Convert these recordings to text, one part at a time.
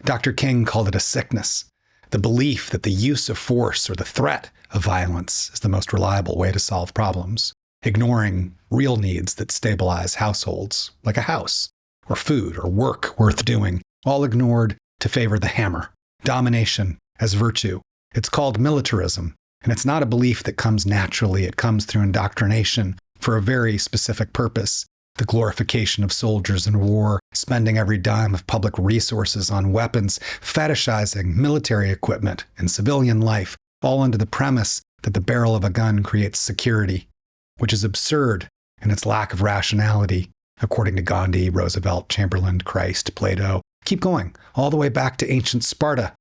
Dr. King called it a sickness, the belief that the use of force or the threat of violence is the most reliable way to solve problems, ignoring real needs that stabilize households, like a house, or food, or work worth doing, all ignored to favor the hammer, domination as virtue. It's called militarism, and it's not a belief that comes naturally. It comes through indoctrination for a very specific purpose, the glorification of soldiers in war, spending every dime of public resources on weapons, fetishizing military equipment and civilian life, all under the premise that the barrel of a gun creates security, which is absurd in its lack of rationality, according to Gandhi, Roosevelt, Chamberlain, Christ, Plato. Keep going, all the way back to ancient Sparta,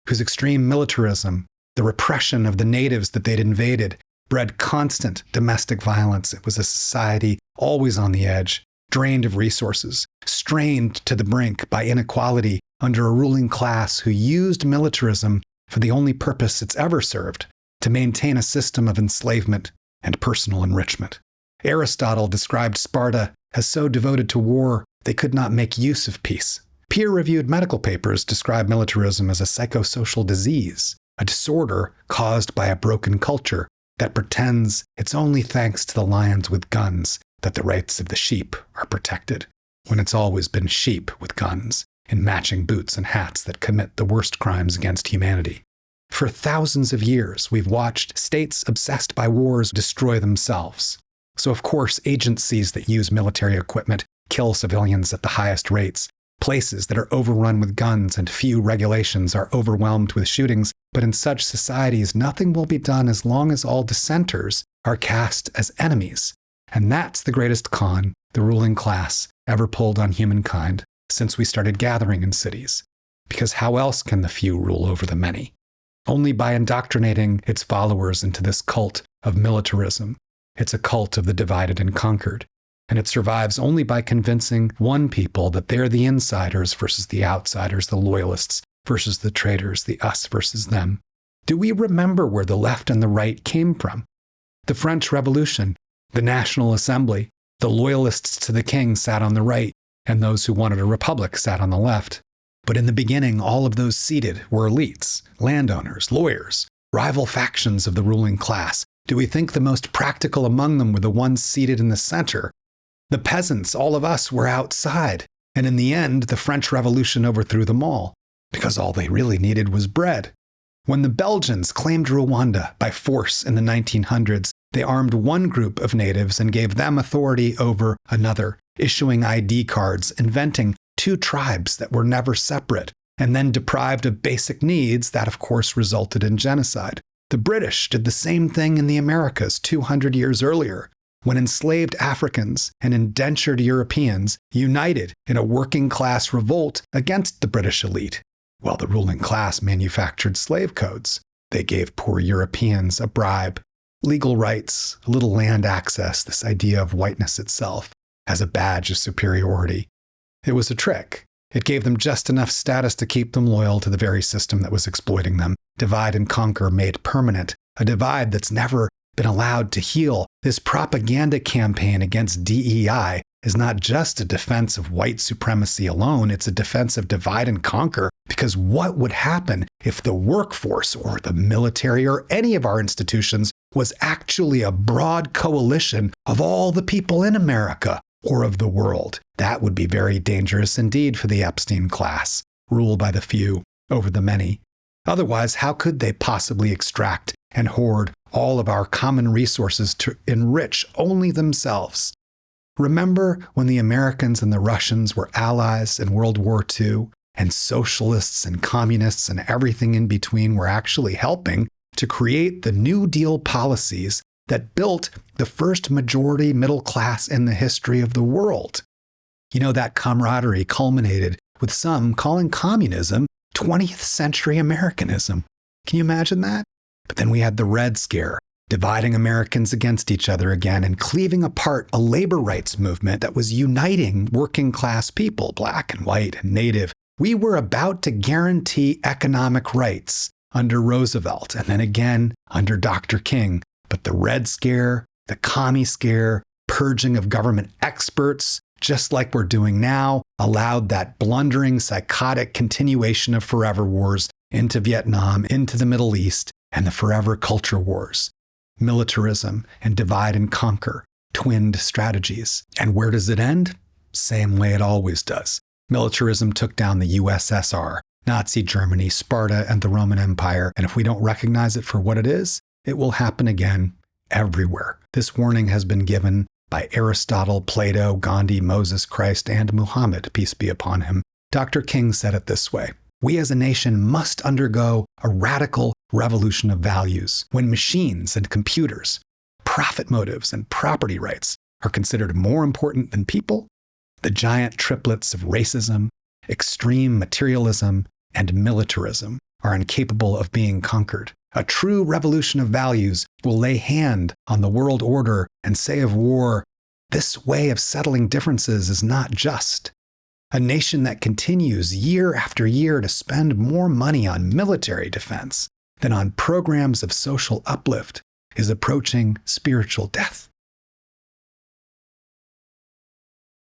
whose extreme militarism, the repression of the natives that they'd invaded, bred constant domestic violence. It was a society always on the edge, drained of resources, strained to the brink by inequality under a ruling class who used militarism for the only purpose it's ever served, to maintain a system of enslavement and personal enrichment. Aristotle described Sparta as so devoted to war they could not make use of peace. Peer-reviewed medical papers describe militarism as a psychosocial disease, a disorder caused by a broken culture that pretends it's only thanks to the lions with guns that the rights of the sheep are protected, when it's always been sheep with guns in matching boots and hats that commit the worst crimes against humanity. For thousands of years, we've watched states obsessed by wars destroy themselves. So of course, agencies that use military equipment kill civilians at the highest rates. Places that are overrun with guns and few regulations are overwhelmed with shootings. But in such societies, nothing will be done as long as all dissenters are cast as enemies. And that's the greatest con the ruling class ever pulled on humankind since we started gathering in cities. Because how else can the few rule over the many? Only by indoctrinating its followers into this cult of militarism. It's a cult of the divided and conquered. And it survives only by convincing one people that they're the insiders versus the outsiders, the loyalists versus the traitors, the us versus them. Do we remember where the left and the right came from? The French Revolution, the National Assembly, the loyalists to the king sat on the right, and those who wanted a republic sat on the left. But in the beginning, all of those seated were elites, landowners, lawyers, rival factions of the ruling class. Do we think the most practical among them were the ones seated in the center? The peasants, all of us, were outside. And in the end, the French Revolution overthrew them all, because all they really needed was bread. When the Belgians claimed Rwanda by force in the 1900s, they armed one group of natives and gave them authority over another, issuing ID cards, inventing two tribes that were never separate, and then deprived of basic needs. That, of course, resulted in genocide. The British did the same thing in the Americas 200 years earlier, when enslaved Africans and indentured Europeans united in a working-class revolt against the British elite. While the ruling class manufactured slave codes, they gave poor Europeans a bribe, legal rights, a little land access, this idea of whiteness itself, as a badge of superiority. It was a trick. It gave them just enough status to keep them loyal to the very system that was exploiting them. Divide and conquer made permanent, a divide that's never been allowed to heal. This propaganda campaign against DEI is not just a defense of white supremacy alone, it's a defense of divide and conquer, because what would happen if the workforce or the military or any of our institutions was actually a broad coalition of all the people in America or of the world? That would be very dangerous indeed for the Epstein class, rule by the few over the many. Otherwise, how could they possibly extract and hoard all of our common resources to enrich only themselves? Remember when the Americans and the Russians were allies in World War II, and socialists and communists and everything in between were actually helping to create the New Deal policies that built the first majority middle class in the history of the world? You know, that camaraderie culminated with some calling communism 20th century Americanism. Can you imagine that? But then we had the Red Scare, dividing Americans against each other again and cleaving apart a labor rights movement that was uniting working class people, black and white and native. We were about to guarantee economic rights under Roosevelt and then again under Dr. King. But the Red Scare, the Commie Scare, purging of government experts, just like we're doing now, allowed that blundering, psychotic continuation of forever wars into Vietnam, into the Middle East, and the forever culture wars. Militarism and divide and conquer, twinned strategies. And where does it end? Same way it always does. Militarism took down the USSR, Nazi Germany, Sparta, and the Roman Empire, and if we don't recognize it for what it is, it will happen again everywhere. This warning has been given by Aristotle, Plato, Gandhi, Moses, Christ, and Muhammad, peace be upon him. Dr. King said it this way: we as a nation must undergo a radical revolution of values when machines and computers, profit motives and property rights are considered more important than people. The giant triplets of racism, extreme materialism, and militarism are incapable of being conquered. A true revolution of values will lay hand on the world order and say of war, this way of settling differences is not just. A nation that continues year after year to spend more money on military defense than on programs of social uplift is approaching spiritual death.